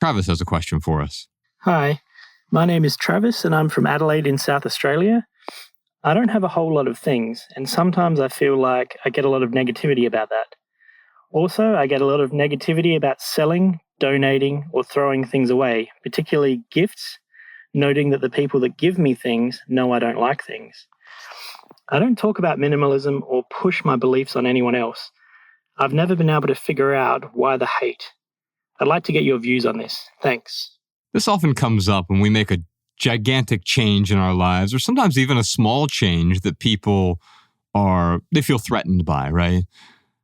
Travis has a question for us. Hi, my name is Travis and I'm from Adelaide in South Australia. I don't have a whole lot of things, and sometimes I feel like I get a lot of negativity about that. Also, I get a lot of negativity about selling, donating, or throwing things away, particularly gifts, noting that the people that give me things know I don't like things. I don't talk about minimalism or push my beliefs on anyone else. I've never been able to figure out why the hate. I'd like to get your views on this. Thanks. This often comes up when we make a gigantic change in our lives, or sometimes even a small change that people they feel threatened by, right?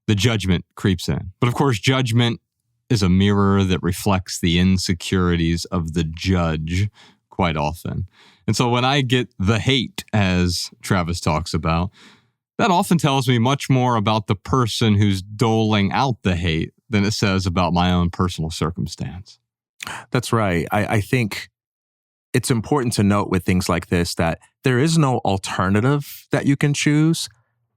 The judgment creeps in. But of course, judgment is a mirror that reflects the insecurities of the judge quite often. And so when I get the hate, as Travis talks about, that often tells me much more about the person who's doling out the hate than it says about my own personal circumstance. That's right. I think it's important to note with things like this that there is no alternative that you can choose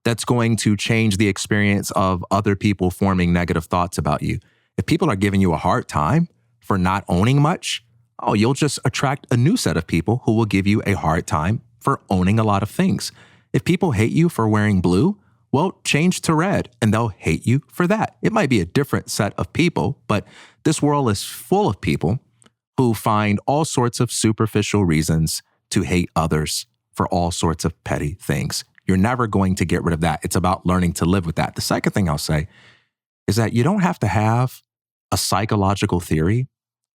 that's going to change the experience of other people forming negative thoughts about you. If people are giving you a hard time for not owning much, you'll just attract a new set of people who will give you a hard time for owning a lot of things. If people hate you for wearing blue, well, change to red and they'll hate you for that. It might be a different set of people, but this world is full of people who find all sorts of superficial reasons to hate others for all sorts of petty things. You're never going to get rid of that. It's about learning to live with that. The second thing I'll say is that you don't have to have a psychological theory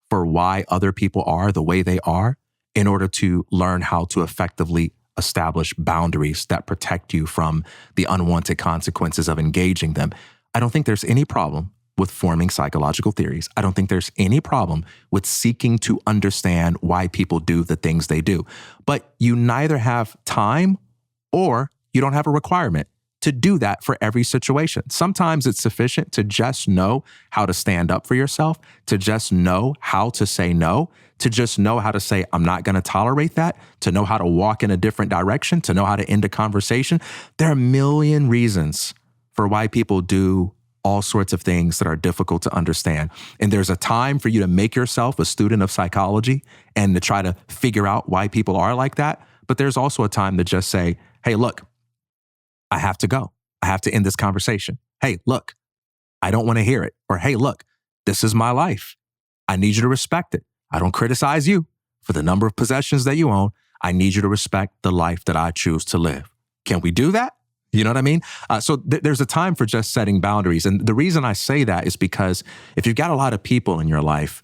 for why other people are the way they are in order to learn how to effectively establish boundaries that protect you from the unwanted consequences of engaging them. I don't think there's any problem with forming psychological theories. I don't think there's any problem with seeking to understand why people do the things they do. But you neither have time or you don't have a requirement to do that for every situation. Sometimes it's sufficient to just know how to stand up for yourself, to just know how to say no, to just know how to say, I'm not going to tolerate that, to know how to walk in a different direction, to know how to end a conversation. There are a million reasons for why people do all sorts of things that are difficult to understand. And there's a time for you to make yourself a student of psychology and to try to figure out why people are like that. But there's also a time to just say, hey, look, I have to go. I have to end this conversation. Hey, look, I don't want to hear it. Or, hey, look, this is my life. I need you to respect it. I don't criticize you for the number of possessions that you own. I need you to respect the life that I choose to live. Can we do that? You know what I mean? So there's a time for just setting boundaries. And the reason I say that is because if you've got a lot of people in your life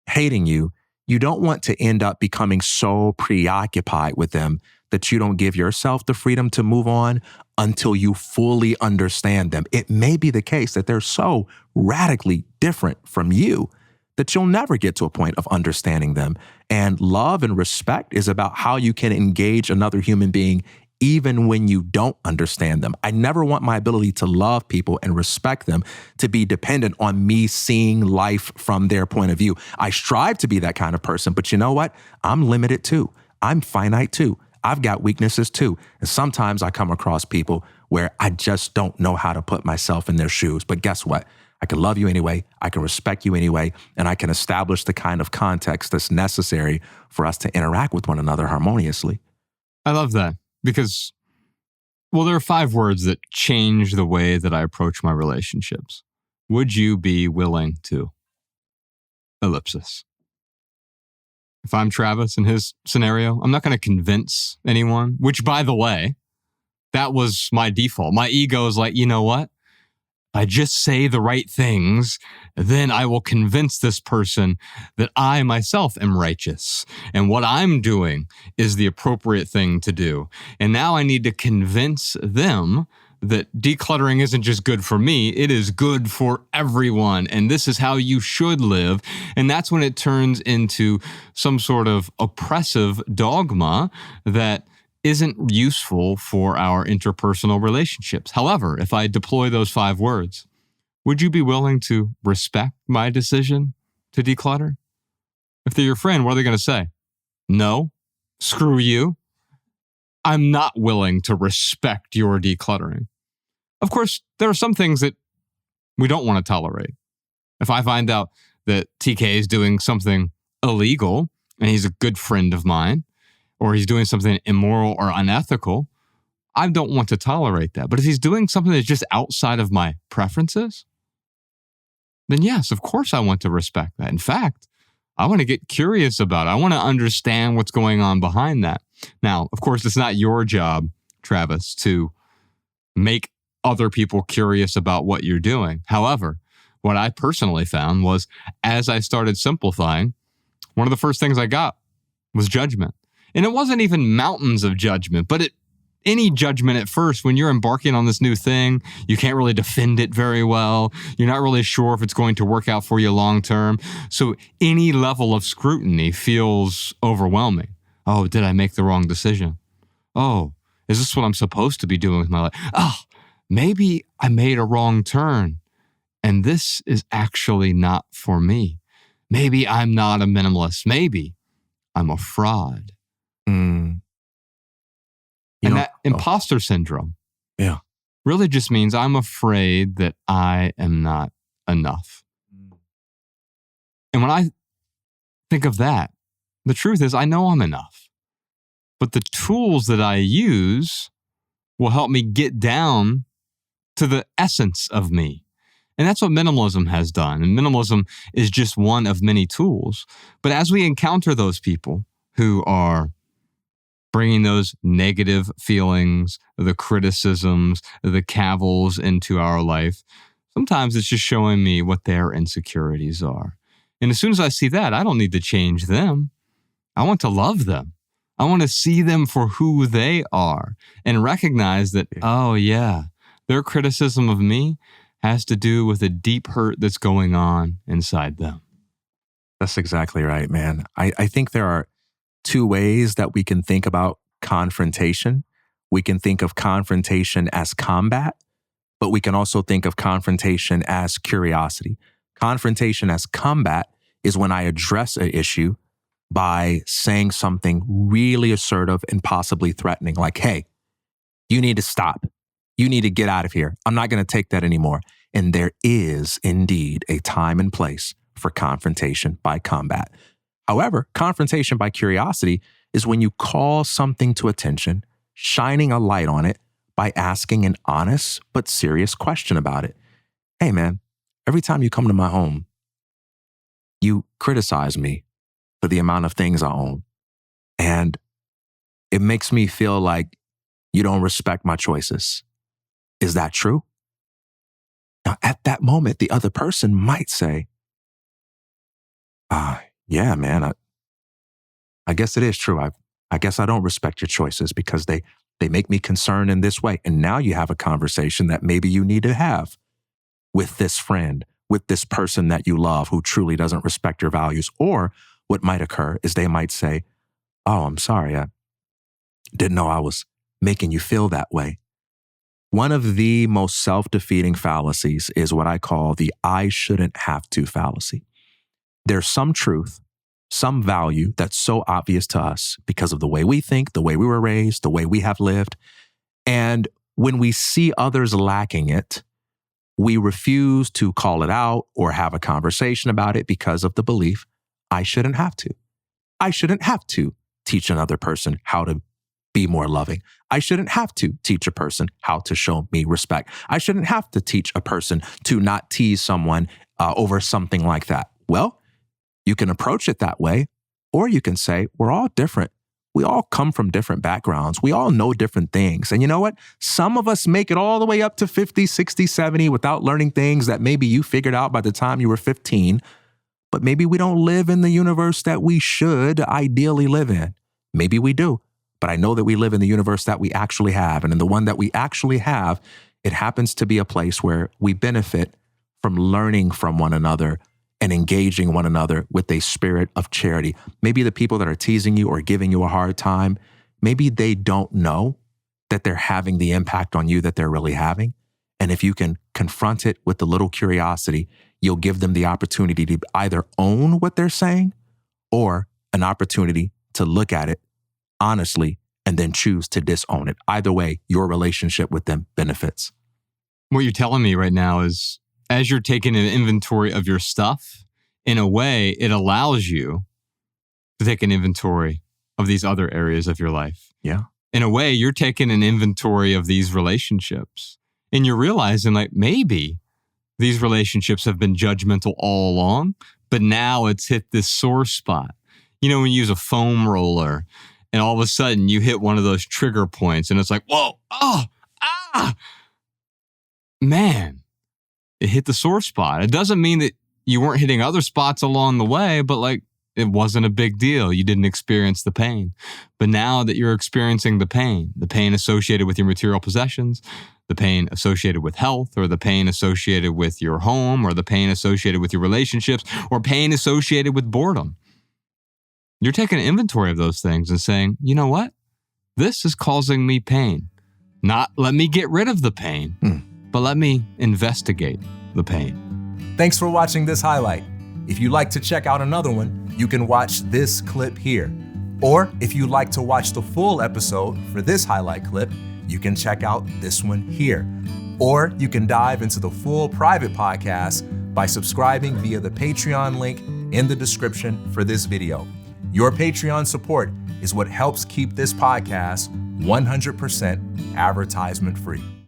hating you, you don't want to end up becoming so preoccupied with them that you don't give yourself the freedom to move on until you fully understand them. It may be the case that they're so radically different from you that you'll never get to a point of understanding them. And love and respect is about how you can engage another human being even when you don't understand them. I never want my ability to love people and respect them to be dependent on me seeing life from their point of view. I strive to be that kind of person, but you know what? I'm limited too. I'm finite too. I've got weaknesses too. And sometimes I come across people where I just don't know how to put myself in their shoes. But guess what? I can love you anyway. I can respect you anyway. And I can establish the kind of context that's necessary for us to interact with one another harmoniously. I love that because, there are 5 words that change the way that I approach my relationships. Would you be willing to? Ellipsis. If I'm Travis in his scenario, I'm not going to convince anyone, which, by the way, that was my default. My ego is like, you know what? I just say the right things, then I will convince this person that I myself am righteous and what I'm doing is the appropriate thing to do. And now I need to convince them that decluttering isn't just good for me, it is good for everyone. And this is how you should live. And that's when it turns into some sort of oppressive dogma that isn't useful for our interpersonal relationships. However, if I deploy those 5 words, would you be willing to respect my decision to declutter? If they're your friend, what are they going to say? No, screw you. I'm not willing to respect your decluttering. Of course, there are some things that we don't want to tolerate. If I find out that TK is doing something illegal and he's a good friend of mine, or he's doing something immoral or unethical, I don't want to tolerate that. But if he's doing something that's just outside of my preferences, then yes, of course I want to respect that. In fact, I want to get curious about it. I want to understand what's going on behind that. Now, of course, it's not your job, Travis, to make other people curious about what you're doing. However, what I personally found was as I started simplifying, one of the first things I got was judgment. And it wasn't even mountains of judgment, but any judgment at first, when you're embarking on this new thing, you can't really defend it very well. You're not really sure if it's going to work out for you long term. So any level of scrutiny feels overwhelming. Oh, did I make the wrong decision? Oh, is this what I'm supposed to be doing with my life? Oh, maybe I made a wrong turn and this is actually not for me. Maybe I'm not a minimalist. Maybe I'm a fraud. Mm. That imposter syndrome really just means I'm afraid that I am not enough. And when I think of that, the truth is I know I'm enough. But the tools that I use will help me get down to the essence of me. And that's what minimalism has done. And minimalism is just one of many tools. But as we encounter those people who are bringing those negative feelings, the criticisms, the cavils into our life, sometimes it's just showing me what their insecurities are. And as soon as I see that, I don't need to change them. I want to love them. I want to see them for who they are and recognize that, oh yeah, their criticism of me has to do with a deep hurt that's going on inside them. That's exactly right, man. I think there are two ways that we can think about confrontation. We can think of confrontation as combat, but we can also think of confrontation as curiosity. Confrontation as combat is when I address an issue by saying something really assertive and possibly threatening, like, hey, you need to stop. You need to get out of here. I'm not going to take that anymore. And there is indeed a time and place for confrontation by combat. However, confrontation by curiosity is when you call something to attention, shining a light on it by asking an honest but serious question about it. Hey, man, every time you come to my home, you criticize me for the amount of things I own. And it makes me feel like you don't respect my choices. Is that true? Now, at that moment, the other person might say, yeah, man, I guess it is true. I guess I don't respect your choices because they make me concerned in this way. And now you have a conversation that maybe you need to have with this friend, with this person that you love who truly doesn't respect your values. Or what might occur is they might say, oh, I'm sorry. I didn't know I was making you feel that way. One of the most self-defeating fallacies is what I call the I shouldn't have to fallacy. There's some truth, some value that's so obvious to us because of the way we think, the way we were raised, the way we have lived. And when we see others lacking it, we refuse to call it out or have a conversation about it because of the belief, I shouldn't have to. I shouldn't have to teach another person how to be more loving. I shouldn't have to teach a person how to show me respect. I shouldn't have to teach a person to not tease someone over something like that. Well, you can approach it that way, or you can say, we're all different. We all come from different backgrounds. We all know different things. And you know what? Some of us make it all the way up to 50, 60, 70 without learning things that maybe you figured out by the time you were 15. But maybe we don't live in the universe that we should ideally live in. Maybe we do. But I know that we live in the universe that we actually have. And in the one that we actually have, it happens to be a place where we benefit from learning from one another and engaging one another with a spirit of charity. Maybe the people that are teasing you or giving you a hard time, maybe they don't know that they're having the impact on you that they're really having. And if you can confront it with a little curiosity, you'll give them the opportunity to either own what they're saying or an opportunity to look at it honestly and then choose to disown it. Either way, your relationship with them benefits. What you're telling me right now is as you're taking an inventory of your stuff in a way, it allows you to take an inventory of these other areas of your life. Yeah. In a way, you're taking an inventory of these relationships, and you're realizing like maybe these relationships have been judgmental all along, but now it's hit this sore spot. You know, when you use a foam roller and all of a sudden you hit one of those trigger points and it's like, whoa, oh, ah, man, it hit the sore spot. It doesn't mean that you weren't hitting other spots along the way, but like it wasn't a big deal. You didn't experience the pain. But now that you're experiencing the pain associated with your material possessions, the pain associated with health, or the pain associated with your home, or the pain associated with your relationships, or pain associated with boredom. You're taking an inventory of those things and saying, you know what? This is causing me pain. Not let me get rid of the pain, but let me investigate the pain. Thanks for watching this highlight. If you'd like to check out another one, you can watch this clip here. Or if you'd like to watch the full episode for this highlight clip, you can check out this one here. Or you can dive into the full private podcast by subscribing via the Patreon link in the description for this video. Your Patreon support is what helps keep this podcast 100% advertisement free.